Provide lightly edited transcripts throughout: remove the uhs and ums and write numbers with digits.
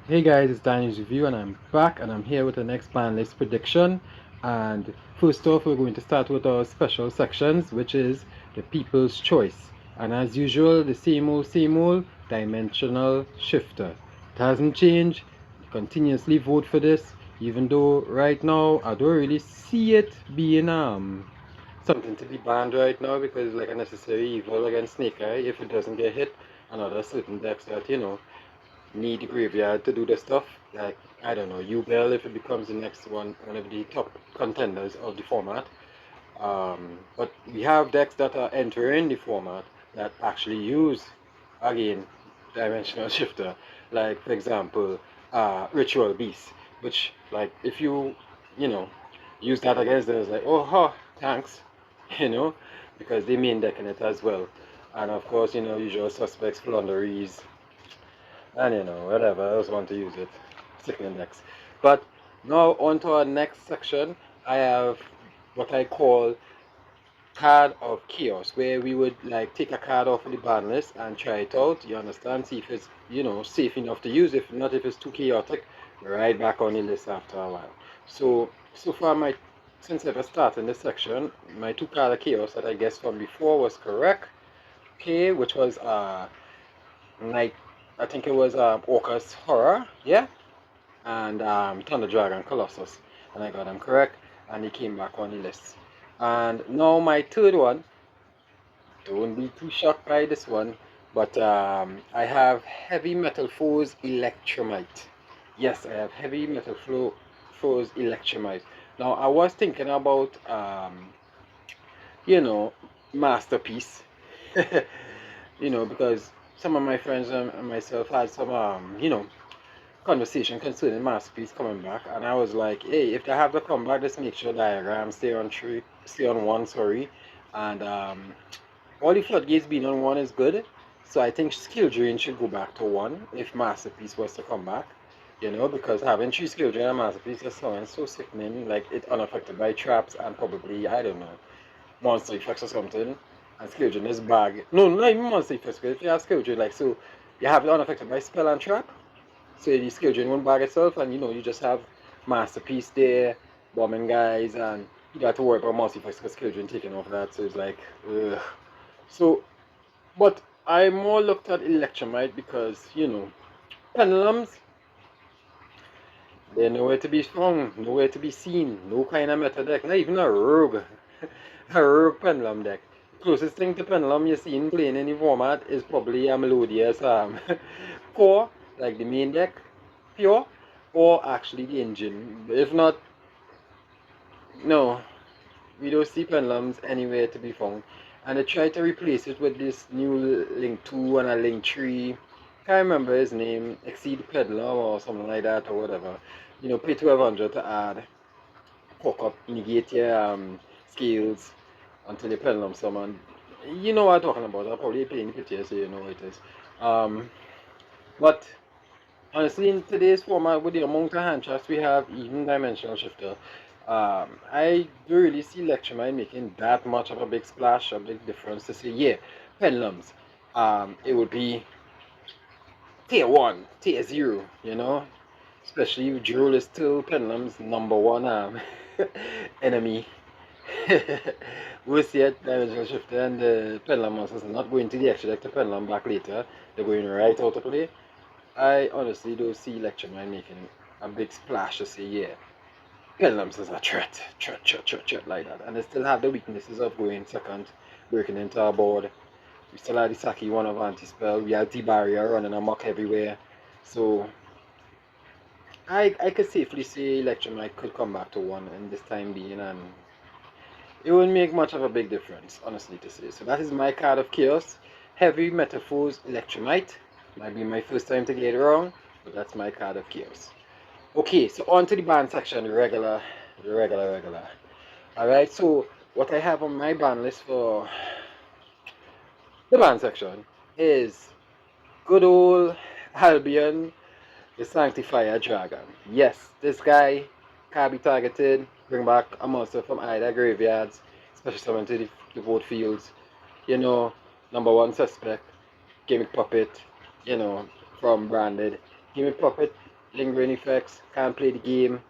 Hey guys, it's Danny's Review and I'm back and I'm here with the next Banlist prediction. And first off, we're going to start with our special sections, which is the People's Choice. And as usual, the same old dimensional shifter. It hasn't changed. Continuously vote for this, even though right now I don't really see it being something to be banned right now because it's like a necessary evil against Snake Eye if it doesn't get hit and other certain decks that need the graveyard to do the stuff. Like, I don't know, Ubel if it becomes the next one of the top contenders of the format. But we have decks that are entering the format that actually use, again, Dimensional Shifter. Like, for example, Ritual Beast, which, like, if you know, use that against them, it's like, oh, huh, thanks, you know, because they main deck in it as well. And of course, usual suspects, Flunderies, and whatever, I just want to use it. Stick index. But now on to our next section. I have what I call card of chaos, where we would like take a card off of the ban list and try it out. You understand? See if it's safe enough to use. If not, if it's too chaotic, right back on the list after a while. So far my since ever started in this section, my two card of chaos that I guessed from before was correct. Okay, which was Night, I think it was Orcus Horror, yeah, and Thunder Dragon Colossus, and I got them correct, and he came back on the list. And now my third one, don't be too shocked by this one, but I have Heavy Metal Foes Electromite. Yes, I have Heavy Metal Foes Electromite. Now I was thinking about you know, Masterpiece. Because some of my friends and myself had some, conversation concerning Masterpiece coming back, and I was like, hey, if they have to come back, just make sure diagram stay on one, sorry, and all the floodgates being on one is good. So I think skill drain should go back to one if Masterpiece was to come back. Because having three skill drain and Masterpiece just sounds so sickening, like it unaffected by traps and probably, I don't know, monster effects or something, and skill drain is bag. No, not even monster effects, because if you have skill drain, like, so you have it unaffected by spell and trap, so the skill drain won't bag itself, and you just have Masterpiece there, bombing guys, and you got to worry about monster effects because skill drain taking off that, so it's like, ugh. So, but I more looked at Electromite because, pendulums, they're nowhere to be found, nowhere to be seen, no kind of meta deck, not even a rogue. A rogue pendulum deck. Closest thing to pendulum you've seen playing in the format is probably a Melodious core, like the main deck, pure, or actually the engine. If not, no, we don't see pendulums anywhere to be found. And they try to replace it with this new Link 2 and a Link 3. Can't remember his name, Exceed Pendulum or something like that or whatever. Pay 1200 to add, hook up, negate your skills until you pendulum summon. You know what I'm talking about. I'll probably play in the picture so you know what it is. But honestly, in today's format, with the amount of hand traps we have, even Dimensional Shifter, I don't really see Electromite making that much of a big splash, a big difference to say, yeah, pendulums. It would be tier 1, tier 0, especially if Jewel is still pendulum's number one enemy. We'll see it, Dimensional Shifter and the pendulum monsters are not going to the extra deck to pendulum back later. They're going right out of play. I honestly don't see Electromite making a big splash to say, yeah, pendulums is a threat like that. And they still have the weaknesses of going second, breaking into our board. We still have the Saki one of anti-spell. We have D-barrier running amok everywhere. So I could safely say Electromite could come back to one in this time being, and it wouldn't make much of a big difference, honestly to say. So that is my card of chaos. Heavy Metaphors Electromite. Might be my first time to get it wrong, but that's my card of chaos. Okay, so on to the band section, the regular. Alright, so what I have on my band list for the band section is good old Albion, the Sanctifier Dragon. Yes, this guy can be targeted, bring back a monster from either graveyards, especially summon to the board fields. Number one suspect, Gimmick Puppet, from Branded. Gimmick Puppet lingering effects, can't play the game.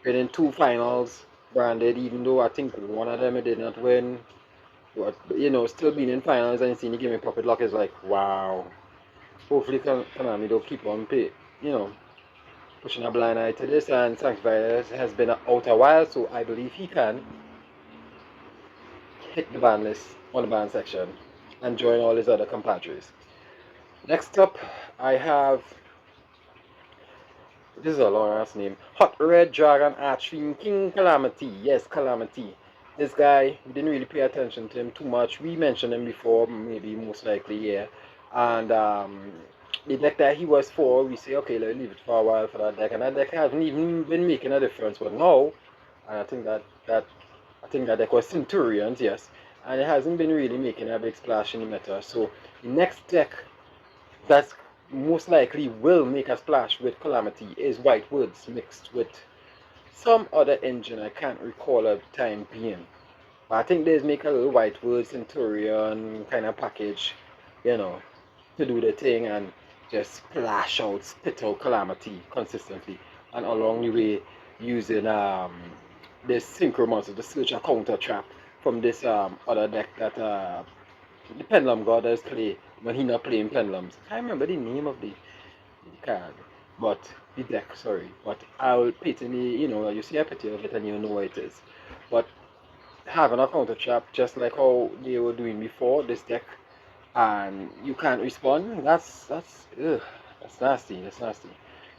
Been in 2 finals, branded, even though I think one of them it did not win. But still being in finals and seeing the game in Puppet Lock is like, wow. Hopefully Konami don't keep on pushing a blind eye to this, and Sanctifier has been out a while, so I believe he can hit the ban list on the ban section and join all his other compadres. Next up, I have, this is a long ass name, Hot Red Dragon Archfiend King Calamity. Yes, Calamity. This guy, we didn't really pay attention to him too much. We mentioned him before, maybe most likely, yeah. And the deck that he was for, we say, okay, let's leave it for a while for that deck. And that deck hasn't even been making a difference. But now, and I think that deck was Centurions, yes. And it hasn't been really making a big splash in the meta. So the next deck that's most likely will make a splash with Calamity is White Woods mixed with some other engine I can't recall at the time being. But I think there's make a little White Woods Centurion kind of package, to do the thing and just splash out, spit out Calamity consistently. And along the way using this Synchro Monster to search a counter trap from this other deck that the Pendulum God does play when he not playing Pendulums. I can't remember the name of the card, but the deck, sorry. But I'll put in the, you see a picture of it and you know what it is. But having a counter trap, just like how they were doing before, this deck, and you can't respond, that's nasty, that's nasty.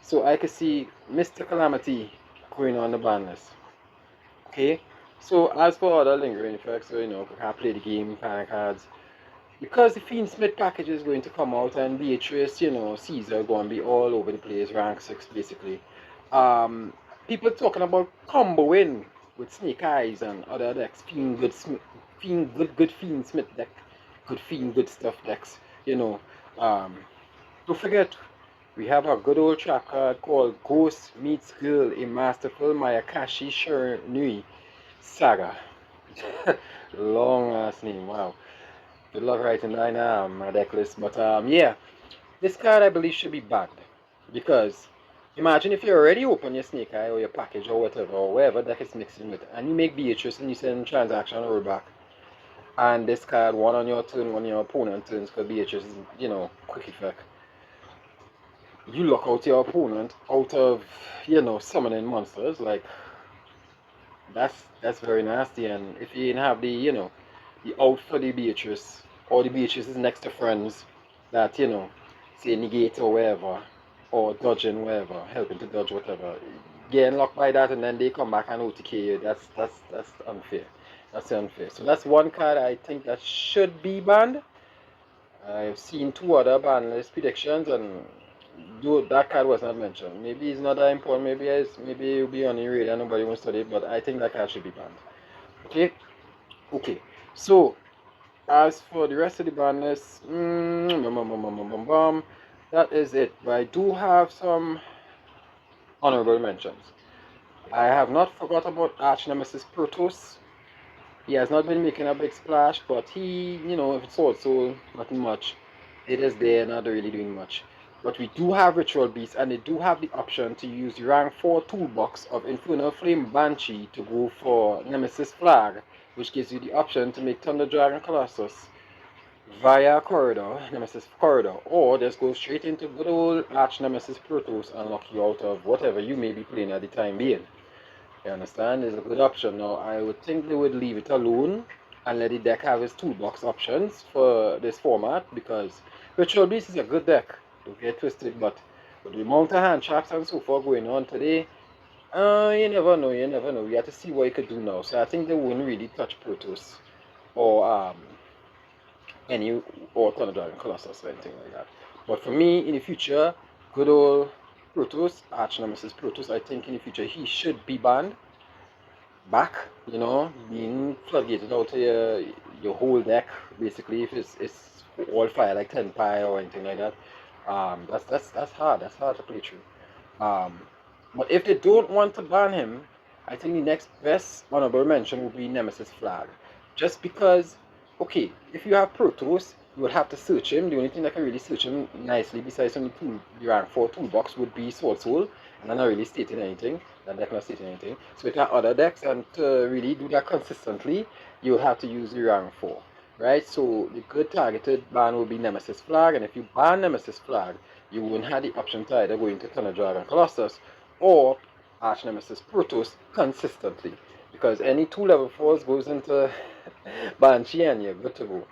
So I can see Mr. Calamity going on the ban list. Okay, so as for other lingering effects, so can't play the game, panic cards, because the Fiend Smith package is going to come out and Beatrice, Caesar going to be all over the place, rank 6 basically. People talking about comboing with Snake Eyes and other decks, good Fiend Smith deck, good Fiend, good stuff decks, Don't forget, we have a good old trap card called Ghost Meets Girl, a masterful Mayakashi Shiranui saga. Long ass name, wow. Good luck writing that in my deck list. But yeah, this card I believe should be banned. Because imagine if you already open your Snake Eye or your package or whatever, or wherever deck it's mixing with, and you make Beatrice and you send transaction over back. And this card, one on your turn, one on your opponent turns, because Beatrice is, quick effect. You lock out your opponent out of, summoning monsters, like that's very nasty. And if you didn't have the, the out for the Beatrice, or the Beatrice is next to friends that, say negate or wherever, or dodging wherever, helping to dodge whatever, getting locked by that and then they come back and OTK you, that's unfair. That's unfair. So that's one card I think that should be banned. I've seen 2 other ban list predictions and that card was not mentioned. Maybe it's not that important, maybe it'll be on the radar, nobody wants to study it, but I think that card should be banned. Okay. So as for the rest of the ban list, that is it. But I do have some honorable mentions. I have not forgot about Arch Nemesis Protoss. He has not been making a big splash, but he, if it's also nothing much, it is there, not really doing much. But we do have Ritual Beast, and they do have the option to use the rank 4 toolbox of Infernal Flame Banshee to go for Nemesis Flag, which gives you the option to make Thunder Dragon Colossus via Corridor, Nemesis Corridor, or just go straight into good old Arch Nemesis Protoss and lock you out of whatever you may be playing at the time being. You understand? It's a good option. Now, I would think they would leave it alone and let the deck have its toolbox options for this format, because Ritual Beast is a good deck. Don't get twisted, but with the amount of hand traps and so forth going on today, you never know. We have to see what you could do now. So I think they wouldn't really touch Protoss or Thunder Dragon Colossus or anything like that. But for me, in the future, good old Protoss, Arch Nemesis Protoss, I think in the future he should be banned back, being floodgated out to your whole deck, basically, if it's all fire like 10 pi or anything like that. That's hard to play through. But if they don't want to ban him, I think the next best honorable mention would be Nemesis Flag. Just because, okay, if you have Protoss you would have to search him. The only thing that can really search him nicely, besides from the rank 4 toolbox, would be Sword Soul, and I'm not really stating anything. That deck not stating anything. So with our other decks, and to really do that consistently, you'll have to use the rank 4. Right? So the good targeted ban will be Nemesis Flag, and if you ban Nemesis Flag, you won't have the option to either go into Thunder Dragon Colossus or Arch Nemesis Protoss consistently. Because any 2 level 4s goes into Banshee and you're good to go.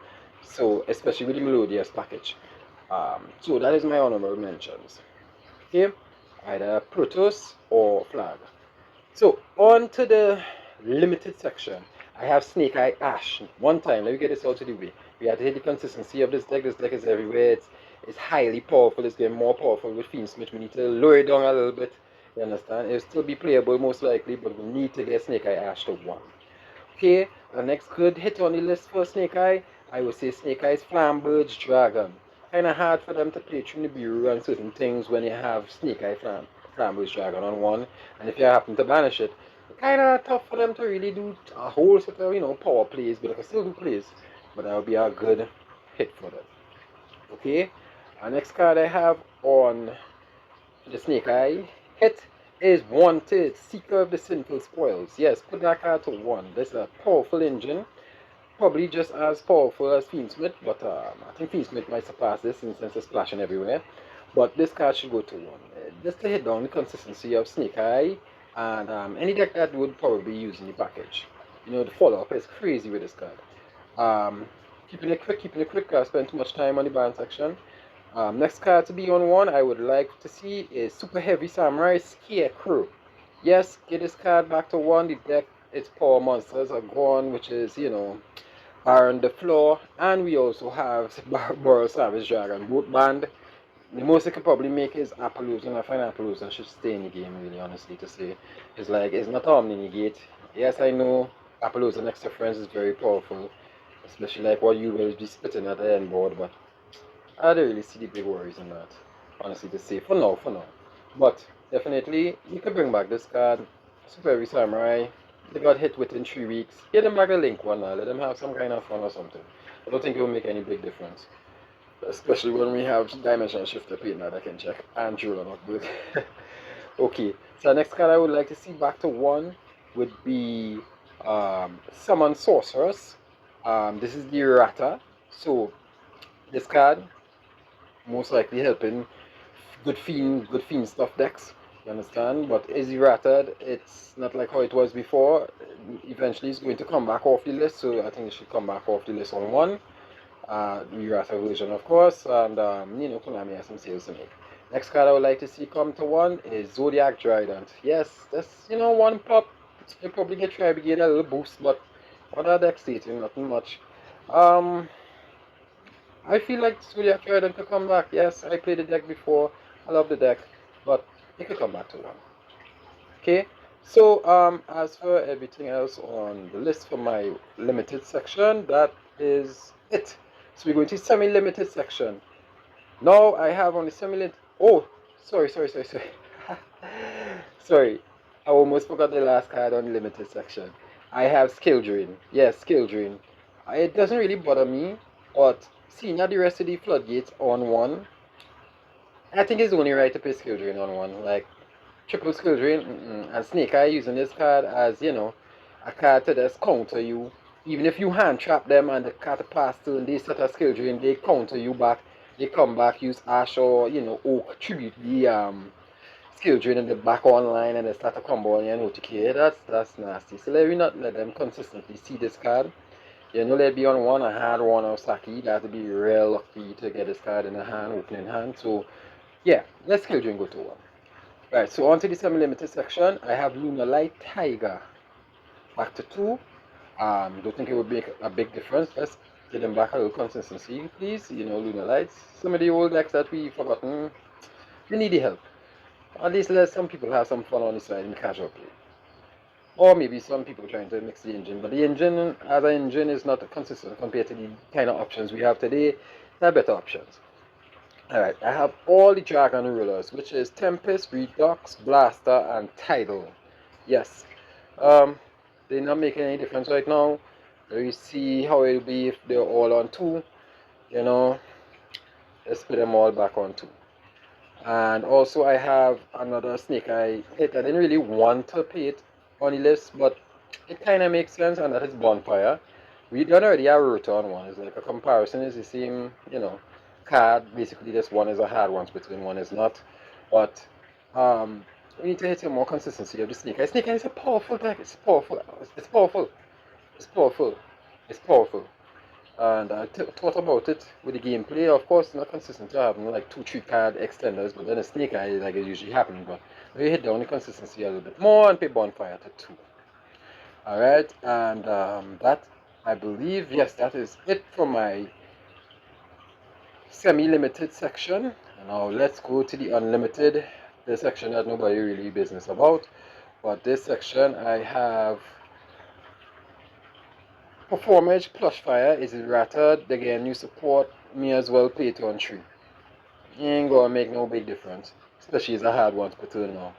So, especially with the Melodious package. So that is my honorable mentions. Okay, either Protoss or Flag. So, on to the limited section. I have Snake Eye Ash. One time, let me get this out of the way. We have to hit the consistency of this deck. This deck is everywhere. It's highly powerful. It's getting more powerful with Fiendsmith. We need to lower it down a little bit. You understand? It'll still be playable most likely, but we need to get Snake Eye Ash to 1. Okay, the next good hit on the list for Snake Eye, I would say Snake Eye's Flamberge Dragon. Kinda hard for them to play through the bureau and certain things when you have Snake Eye Flamberge Dragon on 1, and if you happen to banish it, kinda tough for them to really do a whole set of, power plays, but they can still do plays. But that would be a good hit for them. Okay, our next card I have on the Snake Eye hit is Wanted, Seeker of the Sinful Spoils. Yes, put that card to 1. This is a powerful engine. Probably just as powerful as Fiendsmith, but I think Fiendsmith might surpass this since it's splashing everywhere. But this card should go to 1. Just to hit down the consistency of Snake Eye, and any deck that would probably use in the package. The follow-up is crazy with this card. Keeping it quick, I spent too much time on the ban section. Next card to be on 1 I would like to see is Super Heavy Samurai Scarecrow. Yes, get this card back to 1. The deck, its power monsters are gone, which is, are on the floor. And we also have Boral Savage Dragon, both banned. The most it can probably make is Appaloosa. I find Appaloosa should stay in the game, really, honestly, to say. It's not Omni Negate. Yes, I know Appaloosa next to Friends is very powerful, especially like what you will be spitting at the end board, but I don't really see the big worries in that, honestly, to say, for now. But definitely, you can bring back this card, Super Heavy Samurai. They got hit within 3 weeks. Get them back the link one now, let them have some kind of fun or something. I don't think it will make any big difference. Especially when we have Dimension Shifter Paint that I can check, and Jeweler not good. Okay, so the next card I would like to see back to 1 would be Summon Sorceress. This is the Errata. So, this card most likely helping good fiend stuff decks. You understand? But is errated, it's not like how it was before. Eventually it's going to come back off the list, so I think it should come back off the list on 1. The errata version, of course, and Konami has some sales to make. Next card I would like to see come to 1 is Zodiac Drant. Yes, that's 1 pop. You probably get Tri Brigade a little boost, but other deck stating nothing much. I feel like Zodiac Drant could come back. Yes, I played the deck before. I love the deck, but it could come back to 1. Okay, so as for everything else on the list for my limited section, that is it. So we're going to semi-limited section. Now I have on the semi-limited. Oh, sorry. Sorry, I almost forgot the last card on the limited section. I have Skill Drain. Yes, Skill Drain. It doesn't really bother me, but seeing that the rest of the floodgates on 1, I think it's only right to play Skill Drain on 1. Like, triple Skill Drain, and Snake Eye using this card as, a card to just counter you. Even if you hand trap them and the card pass turn, they set a Skill Drain, they counter you back. They come back, use Ash or, Oak, tribute the Skill Drain in the back online, and they start a combo on you and OTK. That's nasty. So let me not let them consistently see this card. Let it be on 1, a hard 1 of Saki. You have to be real lucky to get this card in the hand, opening hand. So, yeah, let's Skill Drain go to 1. Right, so on to the semi-limited section, I have Lunar Light Tiger. Back to 2. Don't think it would make a big difference. Let's get them back a little consistency, please. Lunar Lights. Some of the old decks that we've forgotten, they need the help. At least let some people have some fun on the side in casual play. Or maybe some people trying to mix the engine. But the engine, as an engine, is not consistent compared to the kind of options we have today. There are better options. Alright, I have all the Dragon Rulers, which is Tempest, Redux, Blaster, and Tidal. Yes. They're not making any difference right now. We see how it'll be if they're all on 2. you know, let's put them all back on too. And also I have another snake I hit. I didn't really want to put it on the list, but it kind of makes sense, and that is Bonfire. We done already have Rotor on one. It's like a comparison. It's the same, card. Basically, this one is a hard one, between one is not. But we need to hit some more consistency of the snake eye. Snake eye is a powerful deck. It's powerful. It's powerful. It's powerful. It's powerful. And I thought about it with the gameplay. Of course, not consistent to having like 2-3 card extenders, but then a snake eye like it usually happens. But we hit down the consistency a little bit more and pay Bonfire to 2. Alright, and that, I believe, yes, that is it for my semi-limited section. And now let's go to the unlimited, the section that nobody really business about. But this section I have Performance Plush Fire is errated. Again, you support me as well, pay it on 3. You ain't gonna make no big difference, especially as a hard one to turn now.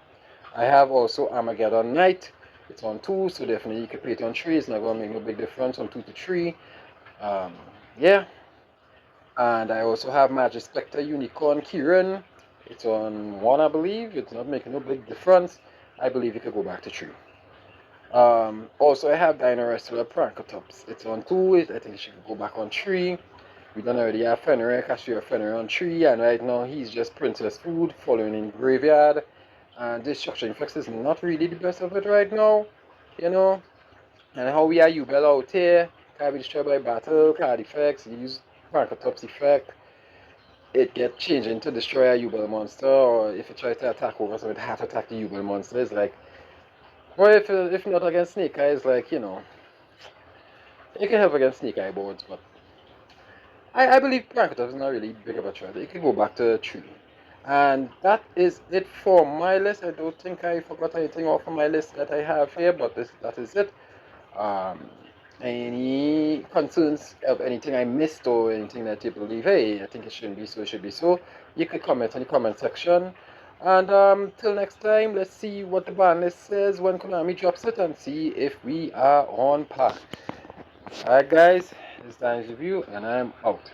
I have also Armageddon Knight. It's on 2, so definitely you can pay it on 3. It's not gonna make no big difference on 2 to 3. Yeah. And I also have Magic Spectre Unicorn Kieran. It's on 1, I believe. It's not making no big difference. I believe you could go back to 3. Also I have Dino Wrestler Prankotops. It's on 2. I think she could go back on 3. We don't already have Fenrir, Cashier Fenrir on 3, and right now he's just Princess Food following in Graveyard. And Destruction Effects is not really the best of it right now, And how we are Ubel out here, can be destroyed by battle, card effects, use Prankotops effect. It get changed into destroy a Ubel monster, or if it tries to attack over, so it have to attack the Ubel monster. It's like, well, if not against Snake Eye, it's like, you can have against Snake Eye boards, but I believe Prankotops is not really big of a threat. It can go back to 3. And that is it for my list. I don't think I forgot anything off of my list that I have here, but that is it. Um, any concerns of anything I missed or anything that you believe, hey, I think it shouldn't be so, it should be so, you can comment in the comment section. And till next time, let's see what the ban list says when Konami drops it and see if we are on par. Alright guys, this is Dan's review and I'm out.